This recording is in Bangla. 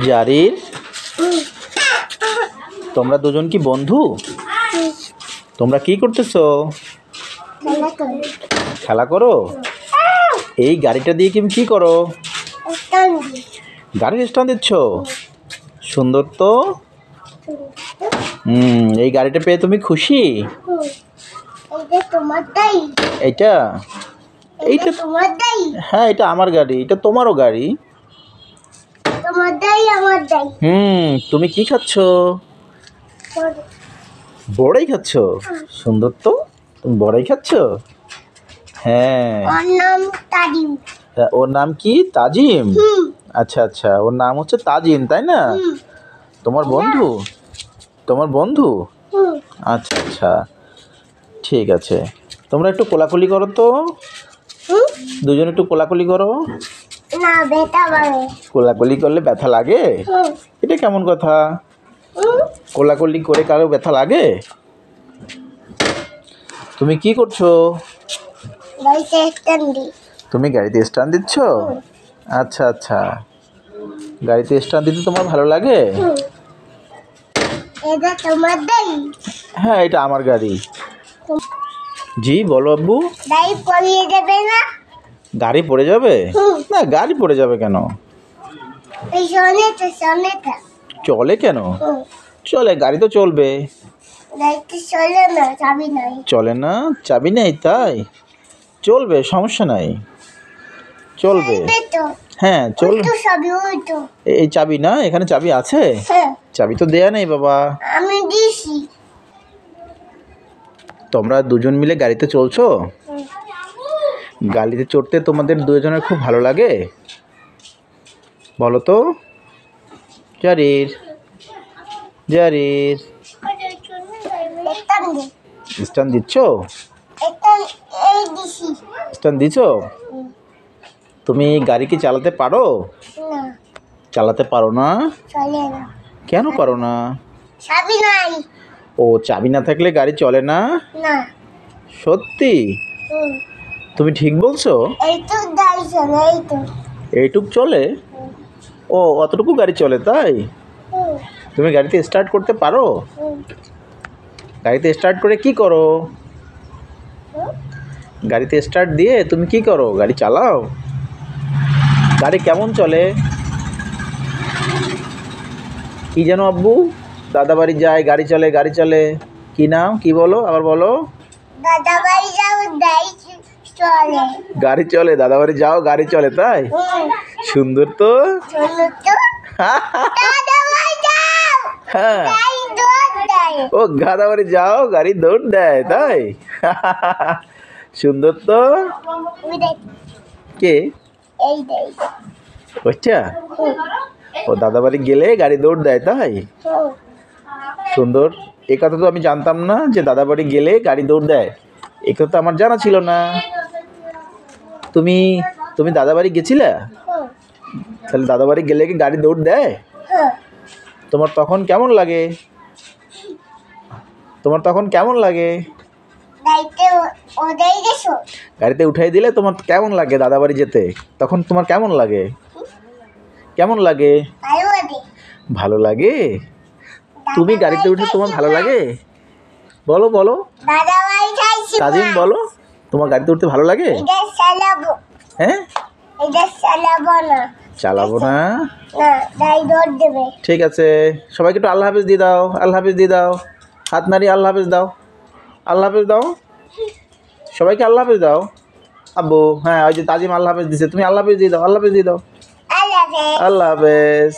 জারির, তোমরা দুজন কি বন্ধু? তোমরা কি করতেছো? খেলা করো। এই গাড়িটা দিয়ে তুমি কি করো? গাড়ির স্ট্যান্ড দিচ্ছ। সুন্দর তো। এই গাড়িটা পেয়ে তুমি খুশি? এইটা এইটা হ্যাঁ, এটা আমার গাড়ি, এটা তোমারও গাড়ি। তুমি কি খাচ্ছ? বড়াই খাচ্ছ। সুন্দর তো, তুমি বড়াই খাচ্ছ। হ্যাঁ, ওর নাম কি? তাজিম। আচ্ছা আচ্ছা, ওর নাম হচ্ছে তাজিম, তাই না? তোমার বন্ধু? তোমার বন্ধু? আচ্ছা আচ্ছা, ঠিক আছে। তোমরা একটু কোলাকুলি করো তো, দুজন একটু কোলাকুলি করো। কোলাকুলি করলে ব্যথা লাগে? এটা কেমন কথা? কোলাকুলি করে কারো ব্যথা লাগে? তুমি কি করছো? তুমি গাড়িতে স্ট্যান্ড দিচ্ছ? আচ্ছা আচ্ছা, গাড়িতে স্ট্যান্ড দিতে তোমার ভালো লাগে? হ্যাঁ, এটা আমার গাড়ি। জি বলো আব্বু। গাড়ি পড়ে যাবে? না, গাড়ি পড়ে যাবে কেন? চলে কেন? চলে, গাড়ি তো চলবে। চলে না, চাবি নেই তাই? চলবে, সমস্যা নাই, চলবে। হ্যাঁ চলবে। এই চাবি না, এখানে চাবি আছে? চাবি তো দেয়া নেই বাবা। তোমরা দুজন মিলে গাড়িতে চলছো? গাড়িতে চড়তে তোমাদের দুজনের খুব ভালো লাগে? বলো তো। জারির, জারির, স্ট্যান্ড দিচ্ছ? স্ট্যান্ড দিচ্ছ? তুমি গাড়ি কি চালাতে পারো? চালাতে পারো না? কেন পারো না? ও, চাবি না থাকলে গাড়ি চলে না? সত্যি? তুমি ঠিক বলছো? এইটুক চলে? ও, অতটুকু গাড়ি চলে তাই? তুমি গাড়িতে স্টার্ট করতে পারো? গাড়িতে স্টার্ট করে কি করো? গাড়িতে স্টার্ট দিয়ে তুমি কি করো? গাড়ি চালাও? গাড়ি কেমন চলে? কি যেন আব্বু? দাদা বাড়ি যায়, গাড়ি চলে, গাড়ি চলে। কি নাম, কি বলো, আবার বলো। গাড়ি চলে, দাদা বাড়ি যাও, গাড়ি চলে, তাই? সুন্দর তো। হ্যাঁ, ও দাদা বাড়ি যাও, গাড়ি দৌড় দেয়, তাই? সুন্দর তো। কে? আচ্ছা, ও দাদা বাড়ি গেলে গাড়ি দৌড় দেয়, তাই? সুন্দর। এ কথা তো আমি জানতাম না যে দাদা বাড়ি গেলে গাড়ি দৌড় দেয়। এ কথা আমার জানা ছিল না। তুমি তুমি দাদা বাড়ি গেছিলে? তাহলে দাদা বাড়ি গেলে কি গাড়ি দৌড় দেয়? তোমার তখন কেমন লাগে? তোমার তখন কেমন লাগে? গাড়িতে উঠাই দিলে তোমার কেমন লাগে? দাদা বাড়ি যেতে তখন তোমার কেমন লাগে? কেমন লাগে? ভালো লাগে। তুমি গাড়িতে উঠে তোমার ভালো লাগে? বলো বলো, তাজিম বলো, তোমার গাড়িতে উঠতে ভালো লাগে? হ্যাঁ, চালাবো না। ঠিক আছে, সবাইকে একটু আল্লাহ হাফেজ দিয়ে দাও। আল্লাহ হাফেজ দিয়ে দাও, হাত নাড়িয়ে আল্লাহ হাফেজ দাও। আল্লাহ হাফেজ দাও, সবাইকে আল্লাহ হাফেজ দাও। আব্বু, হ্যাঁ, ওই যে তাজিম আল্লাহ হাফেজ দিছে, তুমি আল্লাহ হাফেজ দিয়ে দাও। আল্লাহ হাফেজ দিয়ে দাও। আল্লাহ হাফেজ।